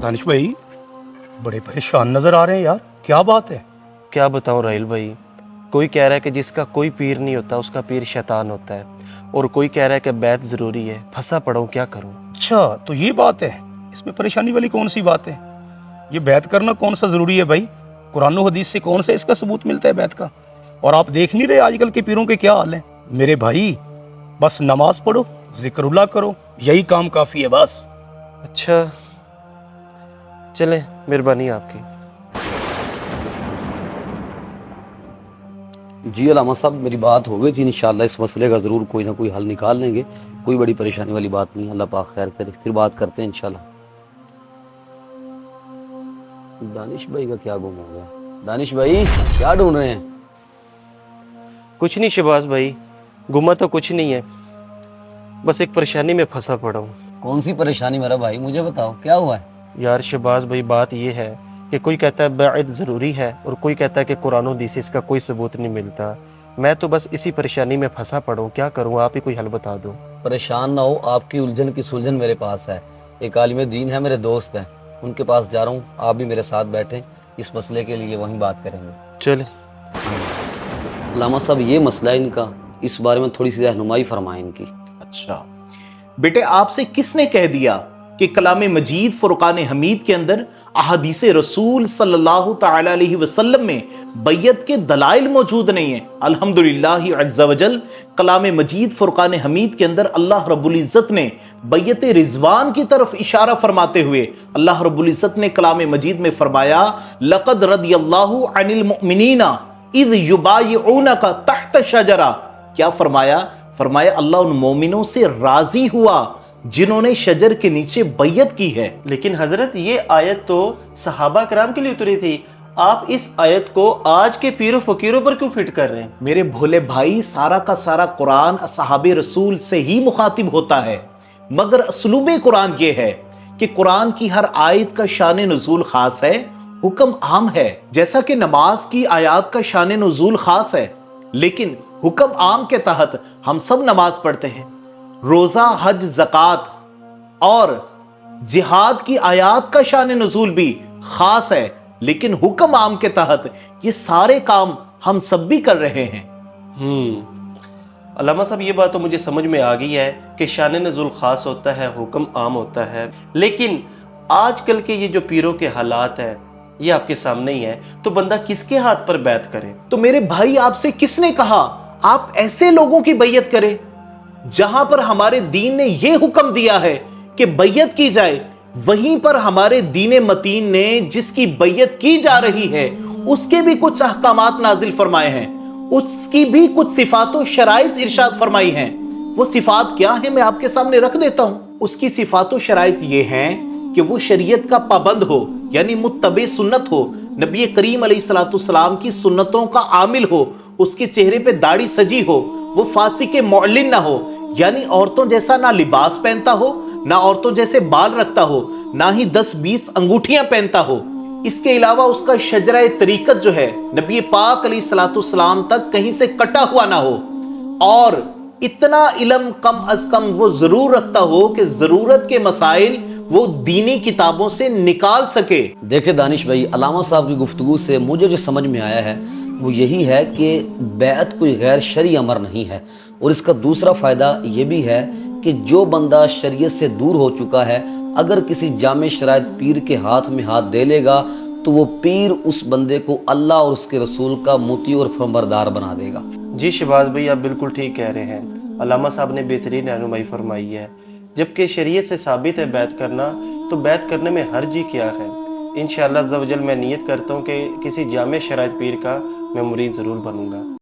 दानिश भाई बड़े परेशान नजर आ रहे हैं यार, क्या बात है? क्या बताऊं राहिल भाई, कोई कह रहा है कि जिसका कोई पीर नहीं होता उसका पीर शैतान होता है, और कोई कह रहा है कि बैत ज़रूरी है। फंसा पड़ा हूं, क्या करूं। अच्छा तो ये बात है, इसमें परेशानी वाली कौन सी बात है? ये बैत करना कौन सा जरूरी है भाई? कुरान और हदीस से कौन सा इसका सबूत मिलता है बैत का? और आप देख नहीं रहे आजकल के पीरों के क्या हाल है? मेरे भाई बस नमाज पढ़ो, जिक्रुल्लाह करो, यही काम काफी है बस। अच्छा चले, मेहरबानी आपकी। जी अलामा साहब, मेरी बात हो गई थी। इंशाल्लाह इस मसले का ज़रूर कोई ना कोई हल निकाल लेंगे। कोई बड़ी परेशानी वाली बात नहीं, अल्लाह पाक खैर करे। फिर बात करते हैं इंशाल्लाह। दानिश भाई का क्या गुम हो गया? दानिश भाई क्या ढूंढ रहे हैं? कुछ नहीं शहबाज भाई, गुमा तो कुछ नहीं है, बस एक परेशानी में फंसा पड़ा हूँ। कौन सी परेशानी मेरा भाई, मुझे बताओ क्या हुआ है? यार शहबाज भाई, बात ये है कि कोई कहता है बैत ज़रूरी है और कोई कहता है कि कुरान और हदीस से इसका कोई सबूत नहीं मिलता। मैं तो बस इसी परेशानी में फंसा पड़ा हूँ, क्या करूँ, आप ही कोई हल बता दो। परेशान ना हो, आपकी उलझन की सुलझन मेरे पास है। एक आलिम दीन है, मेरे दोस्त हैं, उनके पास जा रहा हूँ। आप भी मेरे साथ बैठें, इस मसले के लिए वहीं बात करेंगे। चले। अलामा साहब ये मसला है इनका, इस बारे में थोड़ी सी रहनुमाई फरमाएं इनकी। अच्छा बेटे, आपसे किसने कह दिया कि कलाम मजीद फुरकान हमीद के अंदर अहादीस रसूल सल्लल्लाहु ताला अलैहि वसल्लम में बैयत के दलाइल मौजूद नहीं है? अल्हम्दुलिल्लाह अज़्ज़ा वजल कलाम मजीद फुरकान हमीद के अंदर अल्लाह रब्बुल इज़्ज़त ने बैयत रिज़वान की तरफ इशारा फरमाते हुए अल्लाह रब्बुल इज़्ज़त ने कलाम मजीद में फरमाया, लक़द रदियल्लाहु अनिल मुमिनीना इज़ युबायिऊनका तहत शजरा। क्या फरमाया? फरमाया अल्लाह उन मोमिनों से राजी हुआ जिन्होंने शजर के नीचे बैयत की है। लेकिन हजरत, ये आयत तो सहाबा कराम के लिए उतरी थी, आप इस आयत को आज के पीरों फकीरों पर क्यों फिट कर रहे हैं? मेरे भोले भाई, सारा का सारा कुरान असहाबे रसूल से ही मुखातिब होता है, मगर असलूबे कुरान ये है कि कुरान की हर आयत का शान नुज़ूल खास है, हुक्म आम है। जैसा कि नमाज की आयत का शान नुज़ूल खास है, लेकिन हुक्म आम के तहत हम सब नमाज पढ़ते हैं। रोजा, हज, ज़कात और जिहाद की आयत का शान नुज़ूल भी खास है, लेकिन हुक्म आम के तहत ये सारे काम हम सब भी कर रहे हैं। अल्लामा साहब, ये बात तो मुझे समझ में आ गई है कि शान नज़ुल खास होता है, हुक्म आम होता है, लेकिन आजकल के ये जो पीरों के हालात है ये आपके सामने ही है, तो बंदा किसके हाथ पर बैत करे? तो मेरे भाई, आपसे किसने कहा आप ऐसे लोगों की बैयत करें जहां पर हमारे दीन ने यह हुक्म दिया है कि बैयत की जाए, वहीं पर हमारे दीन मतीन ने जिसकी बैयत की जा रही है उसके भी कुछ अहकामात नाजिल फरमाए हैं, उसकी भी कुछ सिफात और शराइत इरशाद फरमाई हैं। वो सिफात क्या है मैं आपके सामने रख देता हूं। उसकी सिफात और शराइत ये हैं कि वो शरीयत का पाबंद हो, यानी मुत्तबे सुन्नत हो, नबी करीम अलैहिस्सलाम की सुन्नतों का आमिल हो, उसके चेहरे पे दाढ़ी सजी हो, वो फासिक मुअल्लिन ना हो, यानी औरतों जैसा ना लिबास पहनता हो, ना औरतों जैसे बाल रखता हो, ना ही 10-20 अंगूठियां पहनता हो। इसके अलावा उसका शजरा तरीकत जो है नबी पाक अलैहिस्सलाम तक कहीं से कटा हुआ ना हो, और इतना इल्म कम अज कम वो जरूर रखता हो कि जरूरत के मसाइल वो दीनी किताबों से निकाल सके। देखे दानिश भाई, अलामा साहब की गुफ्तगू से मुझे जो समझ में आया है वो यही है कि बैत कोई गैर शरई अमर नहीं है। और इसका दूसरा फ़ायदा ये भी है कि जो बंदा शरीयत से दूर हो चुका है, अगर किसी जामे शरायत पीर के हाथ में हाथ दे लेगा तो वो पीर उस बंदे को अल्लाह और उसके रसूल का मुती और फरमाबरदार बना देगा। जी शहबाज भाई, आप बिल्कुल ठीक कह रहे हैं। अल्लामा साहब ने बेहतरीन रहनुमाई फरमाई है। जबकि शरीयत से साबित है बैत करना, तो बैत करने में हर्ज ही क्या है। इंशाअल्लाह अज़्ज़ा वजल मैं नियत करता हूँ कि किसी जामे शरायत पीर का मैं मुरीद ज़रूर बनूँगा।